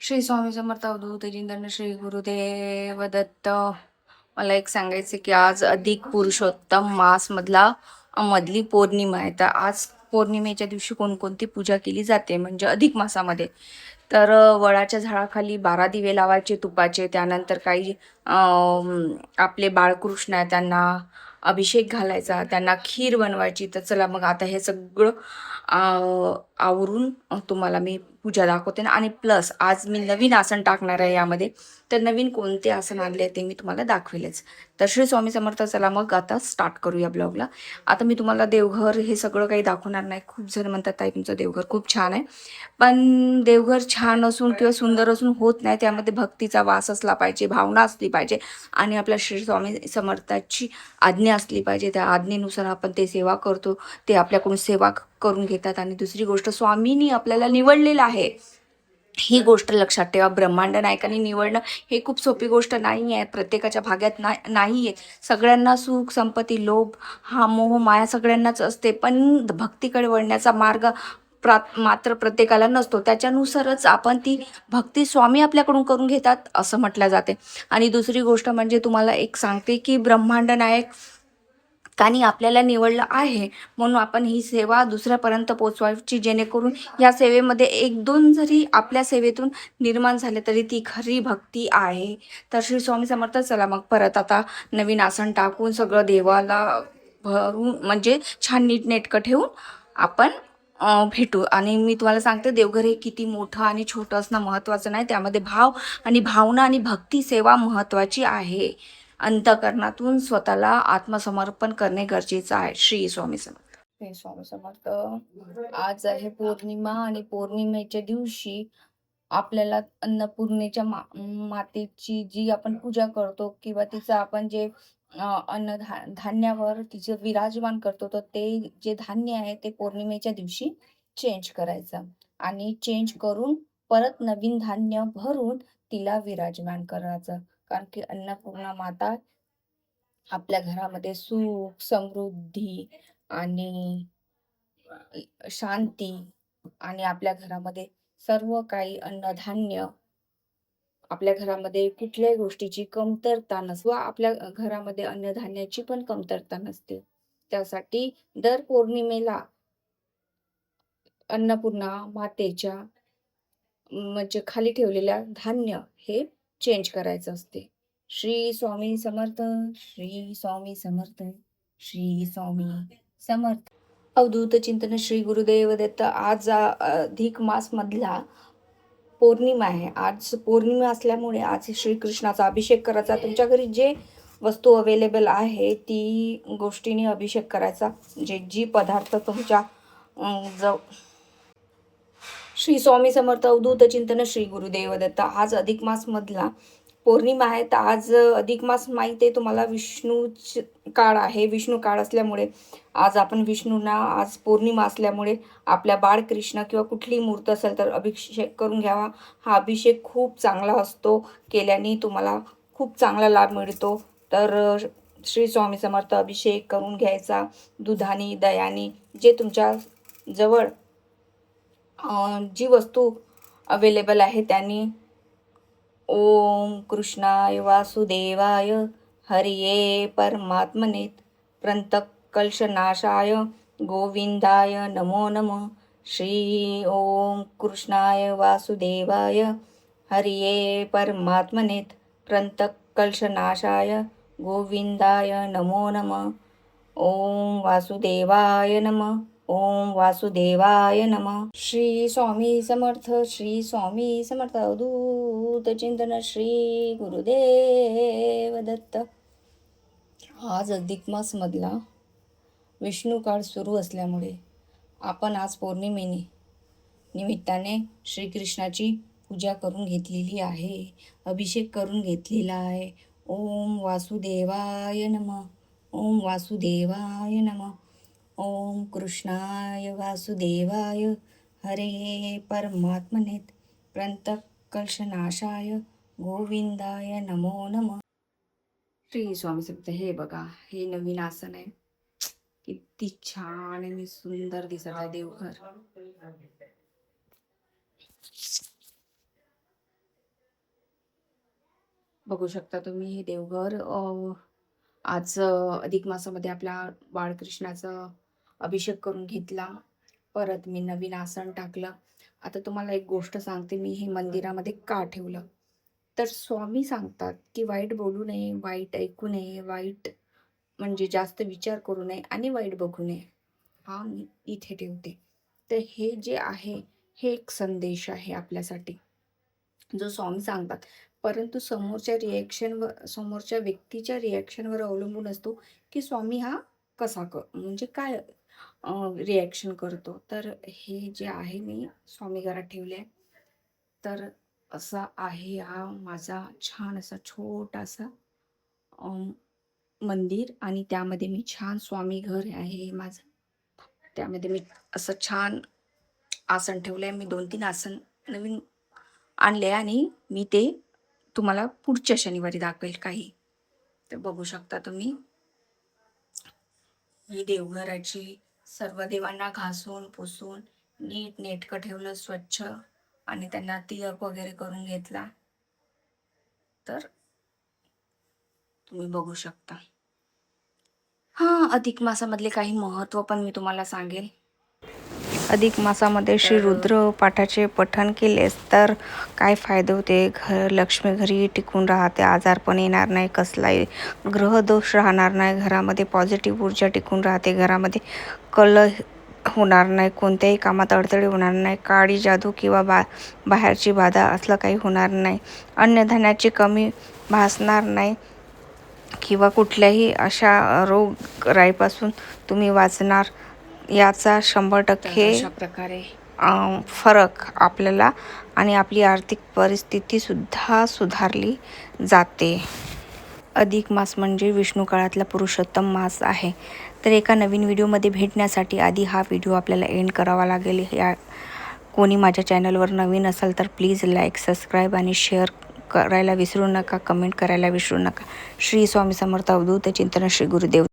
श्री स्वामी समर्थ अवधूत चिंतन श्री गुरुदेव दत्त. मला एक सांगायचं की आज अधिक पुरुषोत्तम मास मधली पौर्णिमा आहे. तर आज पौर्णिमेच्या दिवशी कोणकोणती पूजा केली जाते म्हणजे अधिक मासामध्ये. तर वडाच्या झाडाखाली 12 दिवे लावायचे तुपाचे. त्यानंतर काही आपले बाळकृष्ण आहे त्यांना अभिषेक घालायचा, त्यांना खीर बनवायची. तर चला मग आता हे सगळं आवरून तुम्हाला मी पूजा दाखवते ना. आणि प्लस आज मी नवीन आसन टाकणार आहे यामध्ये. तर नवीन कोणते आसन आणले ते मी तुम्हाला दाखवेलच. तर श्री स्वामी समर्थ. चला मग आता स्टार्ट करूया ब्लॉगला. आता मी तुम्हाला देवघर हे सगळं काही दाखवणार नाही. खूप जण म्हणतात ताई तुमचं देवघर खूप छान आहे, पण देवघर छान असून किंवा सुंदर असून होत नाही. त्यामध्ये भक्तीचा वास असला पाहिजे, भावना असली पाहिजे आणि आपल्या श्री स्वामी समर्थाची आज्ञा असली पाहिजे. त्या आज्ञेनुसार आपण ते सेवा करतो, ते आपल्याकडून सेवा करून घेतात. आणि दुसरी गोष्ट, स्वामींनी आपल्याला निवडलेलं आहे, ही गोष्ट लक्षात ठेवा. ब्रह्मांड नायकांनी निवडणं हे खूप सोपी गोष्ट नाही आहे, प्रत्येकाच्या भाग्यात नाही आहे. सगळ्यांना सुख संपत्ती लोभ हा मोह माया सगळ्यांनाच असते, पण भक्तीकडे वळण्याचा मार्ग मात्र प्रत्येकाला नसतो. त्याच्यानुसारच आपण ती भक्ती स्वामी आपल्याकडून करून घेतात असं म्हटलं जाते. आणि दुसरी गोष्ट म्हणजे तुम्हाला एक सांगते की ब्रह्मांड नायक कानी आपल्याला निवडलं आहे, म्हणून आपण ही सेवा दुसऱ्यापर्यंत पोचवायची, जेणेकरून या सेवेमध्ये एक दोन जरी आपल्या सेवेतून निर्माण झाले तरी ती खरी भक्ती आहे. तर श्री स्वामी समर्थ. चला मग परत आता नवीन आसन टाकून सगळं देवाला भरून म्हणजे छान नीटनेटकं ठेवून आपण भेटू. आणि मी तुम्हाला सांगते देवघर हे किती मोठं आणि छोटं असणं महत्त्वाचं नाही, त्यामध्ये भाव आणि भावना आणि भक्ती सेवा महत्त्वाची आहे. अंतःकरणातून स्वतःला आत्मसमर्पण करणे गरजेचं आहे. श्री स्वामी समर्थ. श्री स्वामी समर्थ. आज आहे पौर्णिमा आणि पौर्णिमेच्या दिवशी आपल्याला अन्नपूर्णेच्या मातेची जी आपण पूजा करतो किंवा तिचं आपण जे धान्यावर तिचं विराजमान करतो, तर ते जे धान्य आहे ते पौर्णिमेच्या दिवशी चेंज करायचं आणि चेंज करून परत नवीन धान्य भरून तिला विराजमान करायचं. कारण की अन्नपूर्णा माता आपल्या घरामध्ये सुख समृद्धी आणि शांती आणि आपल्या घरामध्ये सर्व काही अन्नधान्य, आपल्या घरामध्ये कुठल्याही गोष्टीची कमतरता नसते व आपल्या घरामध्ये अन्नधान्याची पण कमतरता नसते. त्यासाठी दर पौर्णिमेला अन्नपूर्णा मातेच्या म्हणजे खाली ठेवलेल्या धान्य हे चेंज करायचं असते. श्री स्वामी समर्थ. श्री स्वामी समर्थ. श्री स्वामी समर्थ. अवधूत चिंतन श्री गुरुदेव दत्त. आज अधिक मास मधला पौर्णिमा आहे. आज पौर्णिमा असल्यामुळे आज श्रीकृष्णाचा अभिषेक करायचा. तुमच्या घरी जे वस्तू अवेलेबल आहे ती गोष्टीने अभिषेक करायचा. जी पदार्थ तुमच्या श्री स्वामी समर्थ. अवधूत चिंतन श्री गुरुदेव दत्त. आज अधिक मास मधला पौर्णिमा आहे. तर आज अधिक मास माहिती आहे तुम्हाला, विष्णू काळ आहे. विष्णू काळ असल्यामुळे आज आपण विष्णूंना, आज पौर्णिमा असल्यामुळे आपल्या बाळकृष्ण किंवा कुठली मूर्त असेल तर अभिषेक करून घ्यावा. हा अभिषेक खूप चांगला असतो, केल्याने तुम्हाला खूप चांगला लाभ मिळतो. तर श्री स्वामी समर्थ अभिषेक करून घ्यायचा दुधानी दयानी. जे तुमच्या जवळ जी वस्तू अवेलेबल आहे त्यांनी. ओम कृष्णाय वासुदेवाय हरिये परमात्मने प्रणतकल्शनाशाय गोविंदाय नमो नमः. श्री ओम कृष्णाय वासुदेवाय हरिये परमात्मने प्रणतकल्शनाशाय गोविंदाय नमो नमः. ओम वासुदेवाय नमः. ओम वासुदेवाय नमः. श्री स्वामी समर्थ. श्री स्वामी समर्थ. अवधूत चिंतन श्री गुरुदेव दत्त. आज अधिक मास मधला विष्णू काळ सुरू असल्यामुळे आपण आज पौर्णिमेने निमित्ताने श्रीकृष्णाची पूजा करून घेतलेली आहे, अभिषेक करून घेतलेला आहे. ओम वासुदेवाय नमः. ओम वासुदेवाय नमः. ओम कृष्णाय वासुदेवाय हरे परमात्मने प्रणतकल्शनाशाय गोविंदाय नमो नमः. श्री स्वामी समर्थ. हे बघा, हे नवीन आसन आहे. किती छान आणि सुंदर दिसत आहे देवघर. बघू शकता तुम्ही हे देवघर आज अधिक मासामध्ये आपल्या बाळकृष्णाचा अभिषेक करून घेतला. परत मी नवीन आसन टाकलं. आता तुम्हाला एक गोष्ट सांगते, मी हे मंदिरामध्ये का ठेवलं? तर स्वामी सांगतात, की वाईट बोलू नये, वाईट ऐकू नये, वाईट म्हणजे जास्त विचार करू नये आणि वाईट बघू नये. हा मी इथे ठेवते. तर हे जे आहे, हे एक संदेश आहे आपल्यासाठी, जो स्वामी सांगतात. परंतु समोरच्या व्यक्तीच्या रिॲक्शनवर अवलंबून असतो, की स्वामी हा कसा म्हणजे काय रिॲक्शन करतो. तर हे जे आहे मी स्वामी घरात ठेवले आहे. तर असा आहे हा माझा छान असा छोटासा मंदिर आणि त्यामध्ये मी छान स्वामी घर आहे माझं. त्यामध्ये मी असं छान आसन ठेवलंय. मी 2-3 आसन नवीन आणले आणि मी ते तुम्हाला पुढच्या शनिवारी दाखवेल काही. तर बघू शकता तुम्ही ही देवघराची सर्व देवांना घासून पुसून नीट नेटकं ठेवलं स्वच्छ आणि त्यांना तिलक वगैरे करून घेतला. तर तुम्ही बघू शकता. अधिक मासामधले काही महत्त्व पण मी तुम्हाला सांगेल. अधिक मासामध्ये श्री रुद्र पाठाचे पठण केलेस तर काय फायदे होते? लक्ष्मी घरी टिकून राहते, आजारपण येणार नाही, कसलाही ग्रहदोष राहणार नाही, घरामध्ये पॉझिटिव्ह ऊर्जा टिकून राहते, घरामध्ये कलह होणार नाही, कोणत्याही कामात अडथळे होणार नाही, काळी जादू किंवा बाहेरची बाधा असलं काही होणार नाही, अन्नधान्याची कमी भासणार नाही किंवा कुठल्याही अशा रोगराईपासून तुम्ही वाचणार. याचा 100% अशा प्रकारे फरक आपल्याला आणि आपली आर्थिक परिस्थितीसुद्धा सुधारली जाते. अधिक मास म्हणजे विष्णू काळातला पुरुषोत्तम मास आहे. तर एका नवीन व्हिडिओमध्ये भेटण्यासाठी आधी हा व्हिडिओ आपल्याला एंड करावा लागेल. कोणी माझ्या चॅनलवर नवीन असाल तर प्लीज लाईक, सबस्क्राईब आणि शेअर करायला विसरू नका, कमेंट करायला विसरू नका. श्री स्वामी समर्थ अवधूत चिंतन, श्री गुरुदेव.